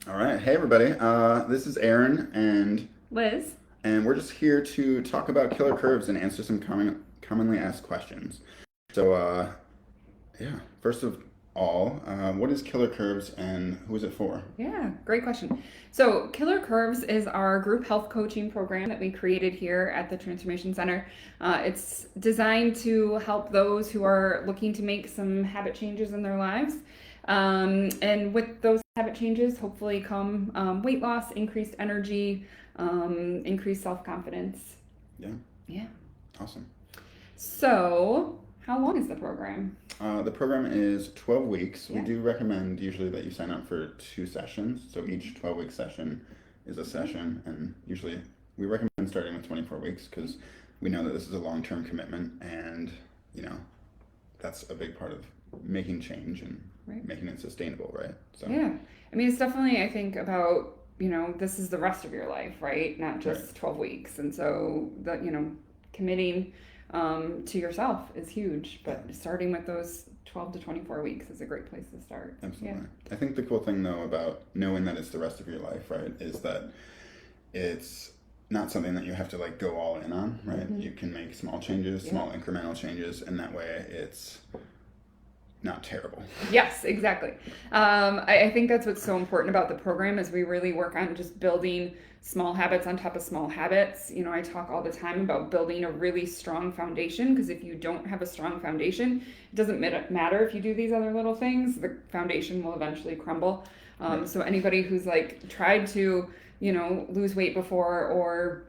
All right. Hey, everybody. This is Aaron, Liz. and we're just here to talk about killer curves and answer some commonly asked questions. So, yeah, first of all, what is killer curves and who is it for? Yeah, great question. So, Killer Kurves is our group health coaching program that we created here at the Transformation Center. It's designed to help those who are looking to make some habit changes in their lives. And with those habit changes, hopefully come weight loss, increased energy, increased self confidence. Yeah, Yeah. awesome. So, how long is the program? The program is 12 weeks. We Yeah. do recommend usually that you sign up for 2 sessions. So each 12-week session is a session, and usually we recommend starting with 24 weeks because we know that this is a long-term commitment, and you know that's a big part of making change and Right. making it sustainable, right? So, Yeah. I mean, it's definitely, I think, about, this is the rest of your life, right? Not right, just 12 weeks. And so, committing to yourself is huge. But starting with those 12 to 24 weeks is a great place to start. Yeah. absolutely. I think the cool thing though about knowing that it's the rest of your life, right, is that it's not something that you have to like go all in on, right? Mm-hmm. You can make small changes, Yeah. small incremental changes, and that way it's not terrible. Yes, exactly. I think that's what's so important about the program is we really work on just building small habits on top of small habits. I talk all the time about building a really strong foundation because if you don't have a strong foundation, it doesn't matter if you do these other little things, the foundation will eventually crumble. Right. So anybody who's like tried to, lose weight before or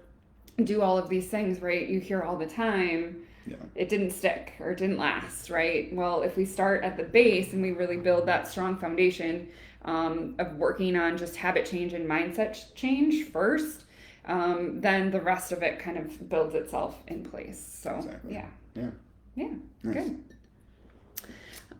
do all of these things, right? You hear all the time, Yeah. it didn't stick or it didn't last, right? Well, if we start at the base and we really build that strong foundation of working on just habit change and mindset change first, then the rest of it kind of builds itself in place. So, Exactly. yeah. Yeah. Yeah, Nice.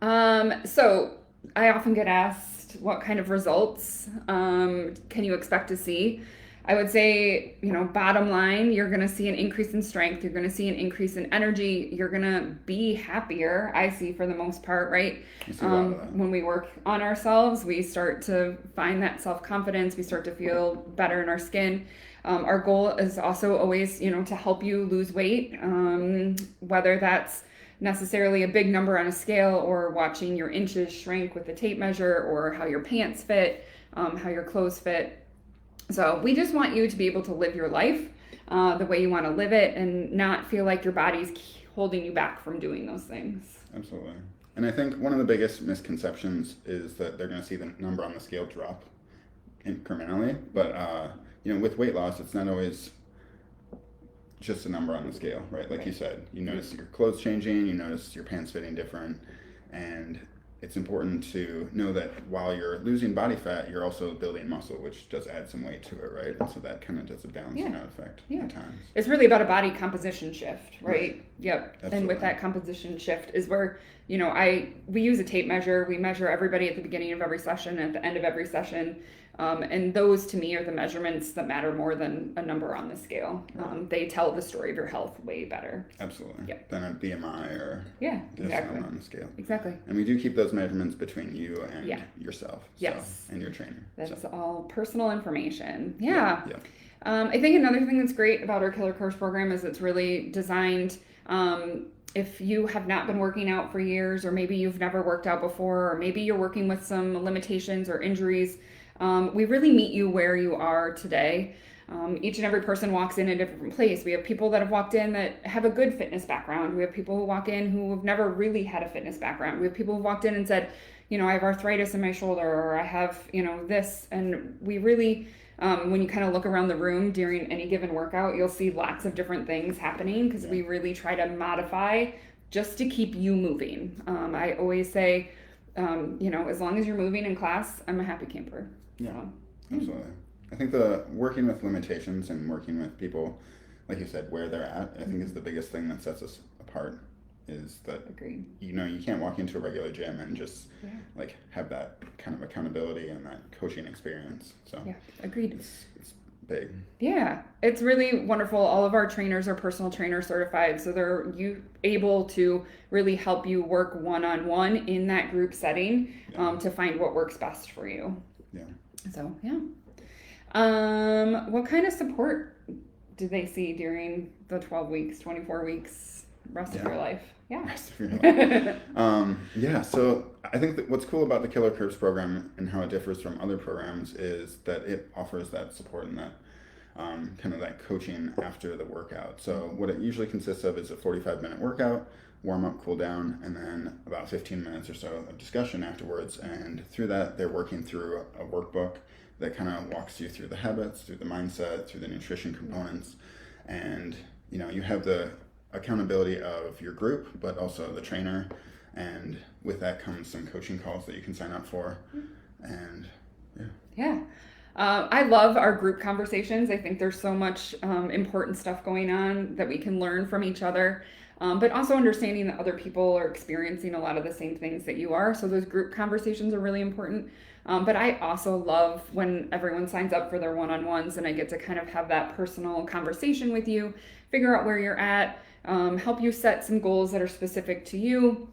good. So I often get asked what kind of results can you expect to see? I would say, bottom line, you're going to see an increase in strength. You're going to see an increase in energy. You're going to be happier, I see, for the most part, right? I see a lot of that. When we work on ourselves, we start to find that self confidence. We start to feel better in our skin. Our goal is also always, to help you lose weight, whether that's necessarily a big number on a scale or watching your inches shrink with the tape measure or how your pants fit, how your clothes fit. So we just want you to be able to live your life the way you want to live it and not feel like your body's holding you back from doing those things. Absolutely. And I think one of the biggest misconceptions is that they're going to see the number on the scale drop incrementally. But, with weight loss, it's not always just a number on the scale, right? Like you said, you notice your clothes changing, you notice your pants fitting different, and it's important to know that while you're losing body fat, you're also building muscle, which does add some weight to it, right? And so that kind of does a balancing out effect Yeah. at times. It's really about a body composition shift, right? Right. Yep. And Absolutely. with that composition shift is where, we use a tape measure. We measure everybody at the beginning of every session, at the end of every session. And those to me are the measurements that matter more than a number on the scale. They tell the story of your health way better. Absolutely. Yep. Than a BMI or Yeah, just exactly. number on the scale. Exactly. And we do keep those measurements between you and Yeah. yourself. Yes. And your trainer. That's So, all personal information. Yeah. yeah. I think another thing that's great about our Killer Course program is it's really designed. If you have not been working out for years, or maybe you've never worked out before, or maybe you're working with some limitations or injuries, we really meet you where you are today. Each and every person walks in a different place. We have people that have walked in that have a good fitness background. We have people who walk in who have never really had a fitness background. We have people who walked in and said, I have arthritis in my shoulder, or I have, this. And we really, when you kind of look around the room during any given workout, you'll see lots of different things happening because we really try to modify just to keep you moving. I always say, as long as you're moving in class, I'm a happy camper. Yeah. So, Absolutely. I think the working with limitations and working with people, like you said, where they're at, I think is the biggest thing that sets us apart. Is that agreed. you can't walk into a regular gym and just Yeah. like have that kind of accountability and that coaching experience. So Yeah, agreed. it's big. Yeah, it's really wonderful. All of our trainers are personal trainer certified, so they're able to really help you work one on one in that group setting Yeah. to find what works best for you. Yeah. So yeah. What kind of support do they see during the 12 weeks, 24 weeks, rest of your life? Yeah. Rest of your life. Yeah, so I think that what's cool about the Killer Curves program and how it differs from other programs is that it offers that support and that kind of that coaching after the workout. So what it usually consists of is a 45-minute workout, warm up, cool down, and then about 15 minutes or so of discussion afterwards. And through that, they're working through a workbook that kind of walks you through the habits, through the mindset, through the nutrition components. And, you know, you have the accountability of your group, but also the trainer. And with that comes some coaching calls that you can sign up for. And yeah. Yeah. I love our group conversations. I think there's so much important stuff going on that we can learn from each other, but also understanding that other people are experiencing a lot of the same things that you are. So those group conversations are really important. But I also love when everyone signs up for their one-on-ones and I get to kind of have that personal conversation with you, figure out where you're at, help you set some goals that are specific to you,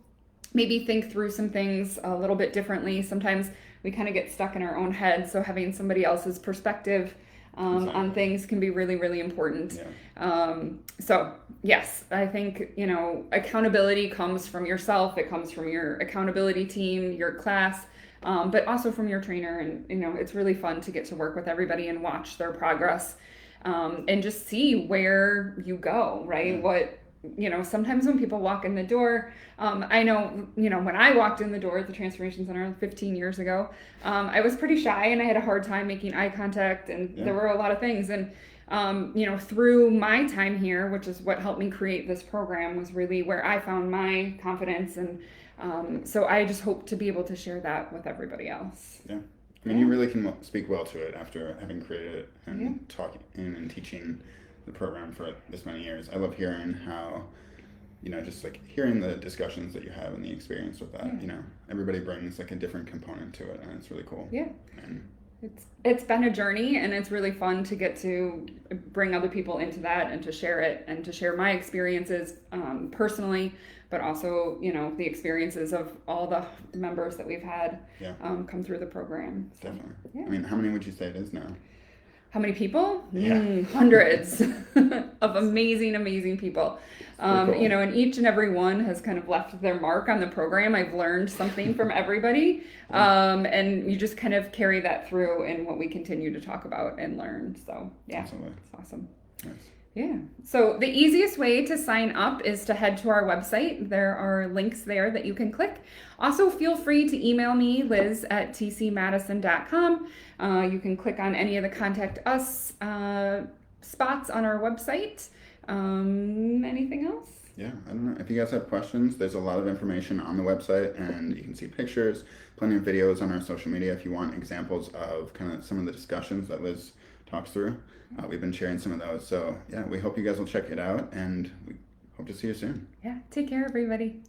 maybe think through some things a little bit differently. Sometimes we kind of get stuck in our own head, so having somebody else's perspective on things can be really, really important. Yeah. So yes, I think, you know, accountability comes from yourself. It comes from your accountability team, your class, but also from your trainer. And, you know, it's really fun to get to work with everybody and watch their progress and just see where you go, right? Yeah. What, you know, sometimes when people walk in the door, I know, you know, when I walked in the door at the Transformation Center 15 years ago, I was pretty shy and I had a hard time making eye contact, and there were a lot of things. And, you know, through my time here, which is what helped me create this program, was really where I found my confidence. And so I just hope to be able to share that with everybody else. Yeah. I mean, you really can speak well to it after having created it and talking and teaching the program for this many years. I love hearing how, you know, just like hearing the discussions that you have and the experience with that. You know, everybody brings like a different component to it, and it's really cool. Yeah. And it's been a journey, and it's really fun to get to bring other people into that and to share it and to share my experiences personally, but also, you know, the experiences of all the members that we've had come through the program. So, definitely. yeah. I mean, how many would you say it is now? How many people? Yeah. Hundreds of amazing, amazing people. Cool. You know, and each and every one has kind of left their mark on the program. I've learned something from everybody. And you just kind of carry that through in what we continue to talk about and learn. So, yeah, Absolutely. it's awesome. Nice. Yeah. So the easiest way to sign up is to head to our website. There are links there that you can click. Also, feel free to email me, Liz at tcmadison.com. You can click on any of the contact us spots on our website. Anything else? Yeah, I don't know. If you guys have questions, there's a lot of information on the website, and you can see pictures, plenty of videos on our social media if you want examples of kind of some of the discussions that Liz talks through. We've been sharing some of those. So, yeah, we hope you guys will check it out, and we hope to see you soon. Yeah. Take care, everybody.